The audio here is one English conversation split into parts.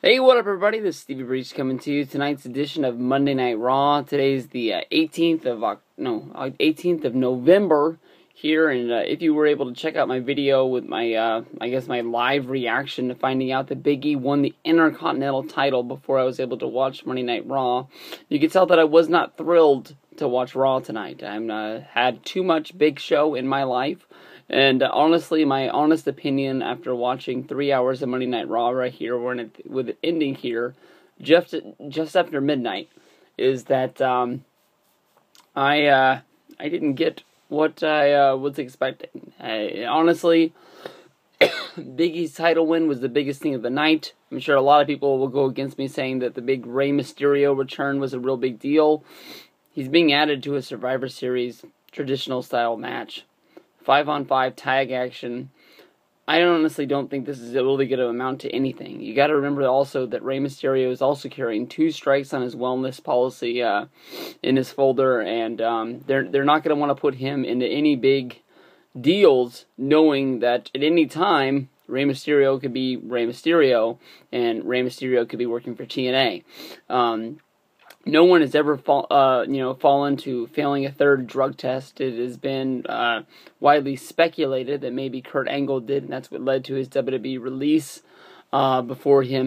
Hey, what up, everybody? This is Stevie Breach coming to you. Tonight's edition of Monday Night Raw. Today's the 18th of November here, and if you were able to check out my video with my, my live reaction to finding out that Big E won the Intercontinental title before I was able to watch Monday Night Raw, you can tell that I was not thrilled to watch Raw tonight. I had too much Big Show in my life. And honestly, my honest opinion after watching 3 hours of Monday Night Raw right here, with it ending here, just after midnight, is that I didn't get what I was expecting. Honestly, Big E's title win was the biggest thing of the night. I'm sure a lot of people will go against me saying that the big Rey Mysterio return was a real big deal. He's being added to a Survivor Series traditional style match. 5-on-5 tag action. I honestly don't think this is really going to amount to anything. You got to remember also that Rey Mysterio is also carrying 2 strikes on his wellness policy in his folder, and they're not going to want to put him into any big deals, knowing that at any time Rey Mysterio could be Rey Mysterio, and Rey Mysterio could be working for TNA. No one has ever fallen to failing a third drug test. It has been widely speculated that maybe Kurt Angle did, and that's what led to his WWE release before he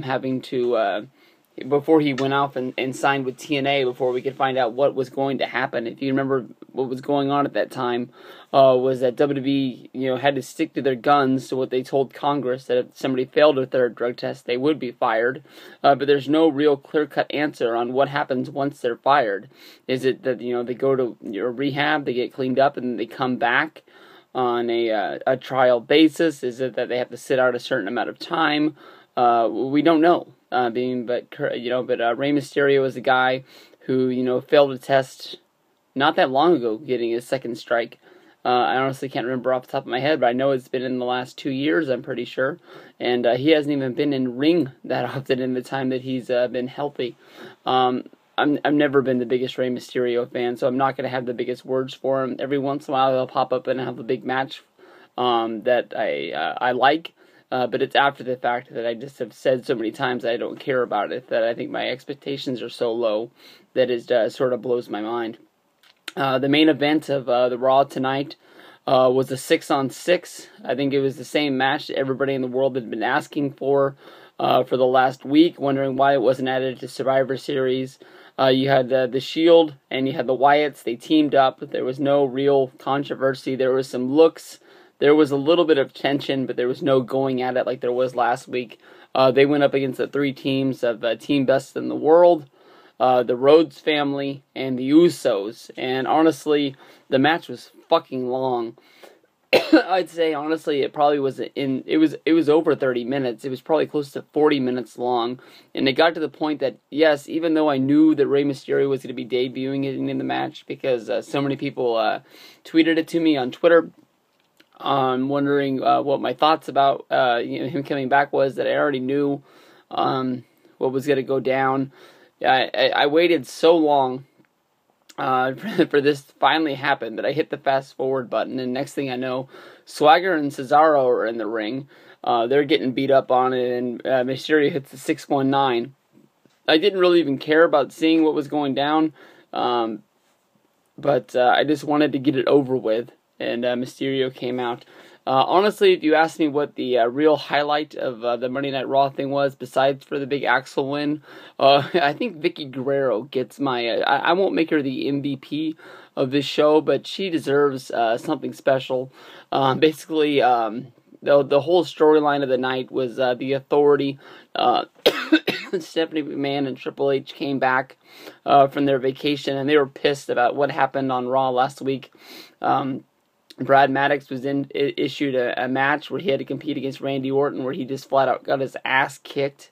went off and signed with TNA, before we could find out what was going to happen. If you remember, what was going on at that time was that WWE had to stick to their guns to what they told Congress, that if somebody failed a third drug test, they would be fired. But there's no real clear-cut answer on what happens once they're fired. Is it that they go to rehab, they get cleaned up, and they come back on a trial basis? Is it that they have to sit out a certain amount of time? We don't know. But Rey Mysterio is a guy who failed a test not that long ago, getting his second strike. I honestly can't remember off the top of my head, but I know it's been in the last 2 years, I'm pretty sure. And he hasn't even been in ring that often in the time that he's been healthy. I've never been the biggest Rey Mysterio fan, so I'm not going to have the biggest words for him. Every once in a while, he'll pop up and have a big match that I like. But it's after the fact that I just have said so many times that I don't care about it, that I think my expectations are so low that it sort of blows my mind. The main event of the Raw tonight was a 6-on-6. I think it was the same match that everybody in the world had been asking for the last week, wondering why it wasn't added to Survivor Series. You had the Shield and you had the Wyatts. They teamed up. There was no real controversy. There was some looks. There was a little bit of tension, but there was no going at it like there was last week. They went up against the 3 teams of Team Best in the World, the Rhodes family, and the Usos. And honestly, the match was fucking long. I'd say honestly, it probably was it was over 30 minutes. It was probably close to 40 minutes long, and it got to the point that yes, even though I knew that Rey Mysterio was going to be debuting in the match because so many people tweeted it to me on Twitter. Wondering what my thoughts about him coming back was, that I already knew what was going to go down. I waited so long for this to finally happen that I hit the fast forward button, and next thing I know, Swagger and Cesaro are in the ring. They're getting beat up on it, and Mysterio hits the 619. I didn't really even care about seeing what was going down, but I just wanted to get it over with. And Mysterio came out. Honestly, if you ask me what the real highlight of the Monday Night Raw thing was, besides for the big Axel win, I think Vickie Guerrero gets my... I won't make her the MVP of this show, but she deserves something special. Basically, the whole storyline of the night was the Authority. Stephanie McMahon and Triple H came back from their vacation, and they were pissed about what happened on Raw last week. Brad Maddox was issued a match where he had to compete against Randy Orton, where he just flat out got his ass kicked.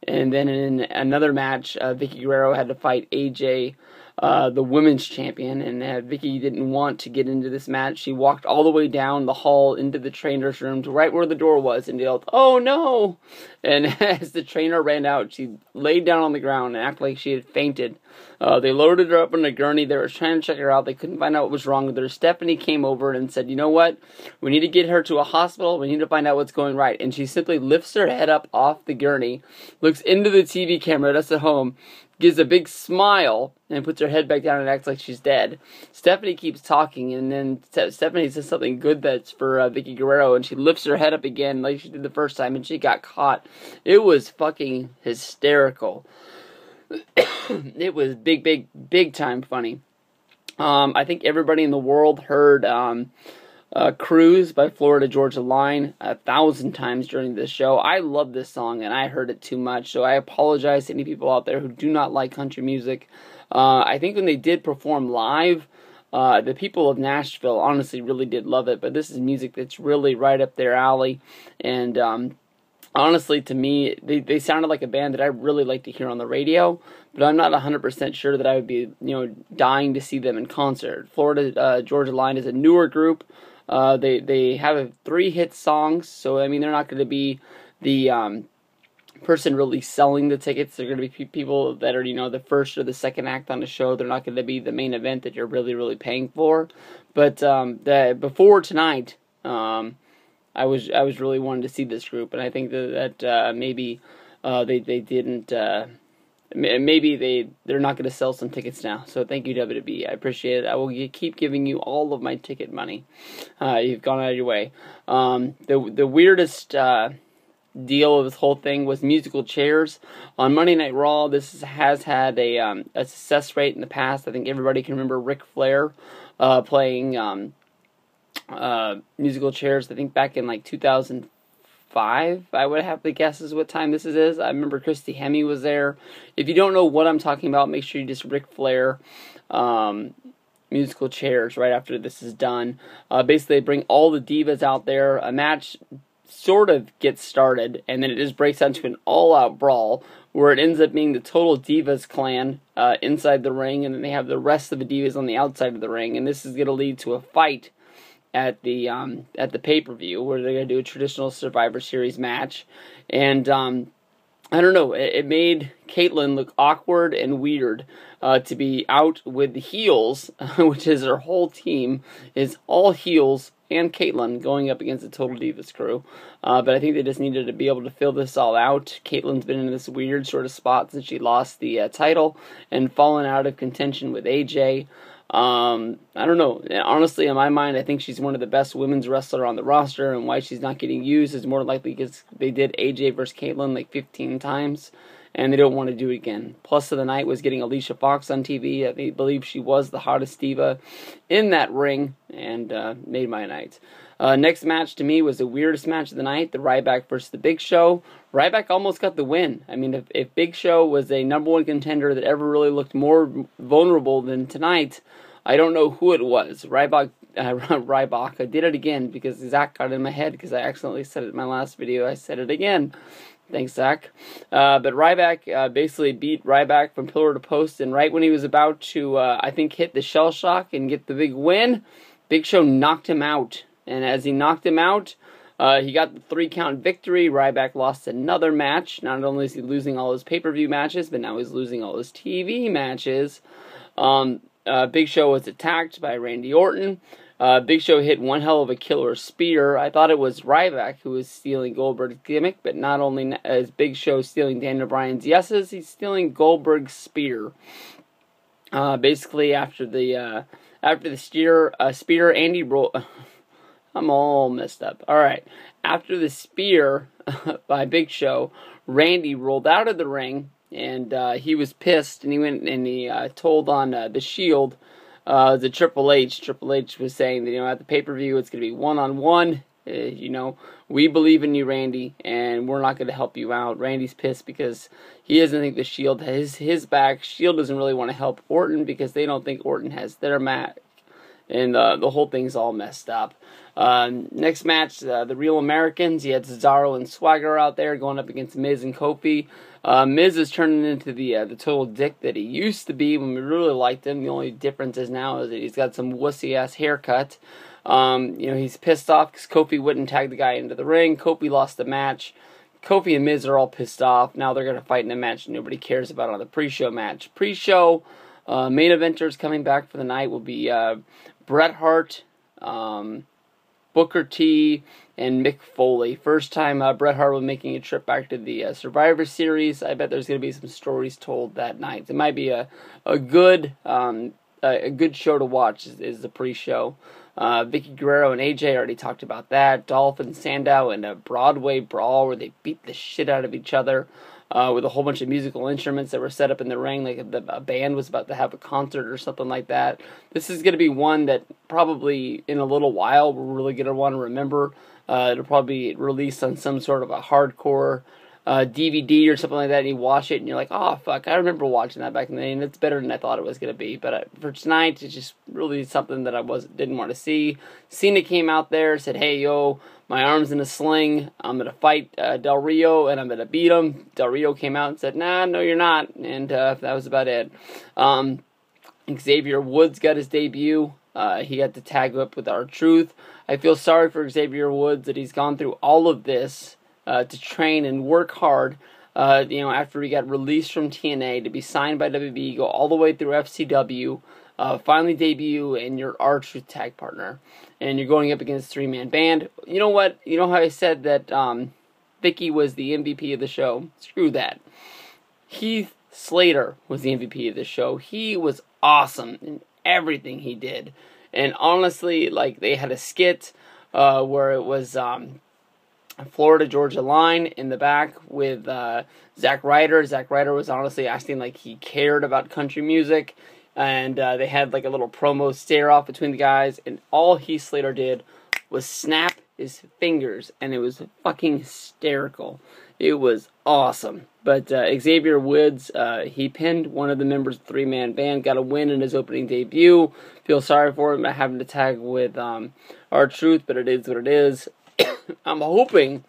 And then in another match, Vickie Guerrero had to fight AJ the women's champion, and Vicky didn't want to get into this match. She walked all the way down the hall into the trainer's room to right where the door was and yelled, "Oh no!" And as the trainer ran out, she laid down on the ground and acted like she had fainted. They loaded her up on a gurney. They were trying to check her out. They couldn't find out what was wrong with her. Stephanie came over and said, "You know what? We need to get her to a hospital. We need to find out what's going right." And she simply lifts her head up off the gurney, looks into the TV camera, that's at home, gives a big smile, and puts her head back down and acts like she's dead. Stephanie keeps talking, and then Stephanie says something good that's for Vicky Guerrero, and she lifts her head up again like she did the first time, and she got caught. It was fucking hysterical. It was big time funny. I think everybody in the world heard Cruise by Florida Georgia Line 1,000 times during this show. I love this song, and I heard it too much, so I apologize to any people out there who do not like country music. I think when they did perform live, the people of Nashville honestly really did love it, but this is music that's really right up their alley, and honestly, to me, they sounded like a band that I really like to hear on the radio, but I'm not 100% sure that I would be, dying to see them in concert. Florida Georgia Line is a newer group. They have 3 hit songs, so I mean they're not going to be the person really selling the tickets. They're going to be people that are the first or the second act on the show. They're not going to be the main event that you're really paying for. But before tonight, I was really wanting to see this group, and I think that maybe they didn't. Maybe they're not going to sell some tickets now. So thank you, WWE. I appreciate it. I will keep giving you all of my ticket money. You've gone out of your way. The weirdest deal of this whole thing was musical chairs. On Monday Night Raw, this has had a success rate in the past. I think everybody can remember Ric Flair playing musical chairs. I think back in like 2005, I would have to guess is what time this is. I remember Christy Hemme was there. If you don't know what I'm talking about, make sure you just Ric Flair musical chairs right after this is done. Basically, they bring all the divas out there. A match sort of gets started, and then it just breaks out to an all-out brawl where it ends up being the Total Divas clan inside the ring, and then they have the rest of the divas on the outside of the ring, and this is going to lead to a fight at the pay-per-view where they're going to do a traditional Survivor Series match. And I don't know, it made Caitlyn look awkward and weird to be out with the heels, which is her whole team is all heels, and Caitlyn going up against the Total Divas crew. But I think they just needed to be able to fill this all out. Caitlyn's been in this weird sort of spot since she lost the title and fallen out of contention with AJ. I don't know. Honestly, in my mind, I think she's one of the best women's wrestler on the roster, and why she's not getting used is more likely because they did AJ versus Caitlyn like 15 times, and they don't want to do it again. Plus of the night was getting Alicia Fox on TV. I believe she was the hottest diva in that ring, and made my night. Next match to me was the weirdest match of the night, the Ryback versus the Big Show. Ryback almost got the win. I mean, if Big Show was a #1 contender that ever really looked more vulnerable than tonight, I don't know who it was. Ryback, I did it again because Zach got it in my head because I accidentally said it in my last video. I said it again. Thanks, Zach. But Ryback basically beat Ryback from pillar to post, and right when he was about to, I think, hit the shell shock and get the big win, Big Show knocked him out. And as he knocked him out, he got the 3-count victory. Ryback lost another match. Not only is he losing all his pay-per-view matches, but now he's losing all his TV matches. Big Show was attacked by Randy Orton. Big Show hit one hell of a killer spear. I thought it was Ryback who was stealing Goldberg's gimmick, but not only is Big Show stealing Daniel Bryan's yeses, he's stealing Goldberg's spear. Basically, after the spear, Andy rolled. I'm all messed up. All right, after the spear by Big Show, Randy rolled out of the ring. And he was pissed, and he went and he told on the Shield, the Triple H. Triple H was saying that at the pay-per-view it's going to be one-on-one. We believe in you, Randy, and we're not going to help you out. Randy's pissed because he doesn't think the Shield has his back. Shield doesn't really want to help Orton because they don't think Orton has their back. and the whole thing's all messed up. Next match, the Real Americans. You had Cesaro and Swagger out there going up against Miz and Kofi. Miz is turning into the total dick that he used to be when we really liked him. The only difference is now is that he's got some wussy-ass haircut. He's pissed off because Kofi wouldn't tag the guy into the ring. Kofi lost the match. Kofi and Miz are all pissed off. Now they're going to fight in a match nobody cares about on the pre-show match. Pre-show main eventers coming back for the night will be Bret Hart, Booker T, and Mick Foley. First time Bret Hart will be making a trip back to the Survivor Series. I bet there's going to be some stories told that night. It might be a good show to watch. Is the pre-show. Vicky Guerrero and AJ already talked about that. Dolph and Sandow in a Broadway brawl where they beat the shit out of each other with a whole bunch of musical instruments that were set up in the ring, like a band was about to have a concert or something like that. This is going to be one that probably in a little while we're really going to want to remember. It'll probably be released on some sort of a hardcore DVD or something like that, and you watch it and you're like, oh fuck, I remember watching that back in the day, and it's better than I thought it was going to be. But for tonight, it's just really something that I didn't want to see. Cena came out there, said, hey yo, my arm's in a sling, I'm going to fight Del Rio and I'm going to beat him. Del Rio came out and said, nah, no you're not, and that was about it. Xavier Woods got his debut. He got to tag up with R-Truth. I feel sorry for Xavier Woods that he's gone through all of this to train and work hard, after he got released from TNA, to be signed by WWE, go all the way through FCW, finally debut in your R-Truth tag partner, and you're going up against a three-man band. You know what? You know how I said that Vicky was the MVP of the show? Screw that. Heath Slater was the MVP of the show. He was awesome in everything he did. And honestly, like, they had a skit where it was Florida Georgia line in the back with Zack Ryder. Zack Ryder was honestly acting like he cared about country music, and they had like a little promo stare-off between the guys, and all Heath Slater did was snap his fingers, and it was fucking hysterical. It was awesome. But Xavier Woods, he pinned one of the members of the three-man band, got a win in his opening debut. Feel sorry for him having to tag with R-Truth, but it is what it is. I'm hoping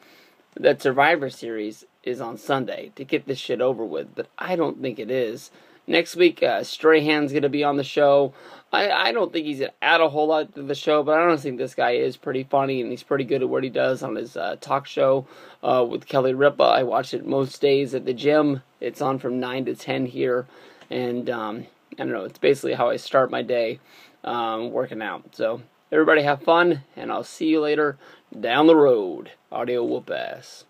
that Survivor Series is on Sunday to get this shit over with, but I don't think it is. Next week, Strahan's going to be on the show. I don't think he's going to add a whole lot to the show, but I honestly think this guy is pretty funny, and he's pretty good at what he does on his talk show with Kelly Ripa. I watch it most days at the gym. It's on from 9 to 10 here, and I don't know, it's basically how I start my day working out. So everybody have fun, and I'll see you later down the road. Audio whoop ass.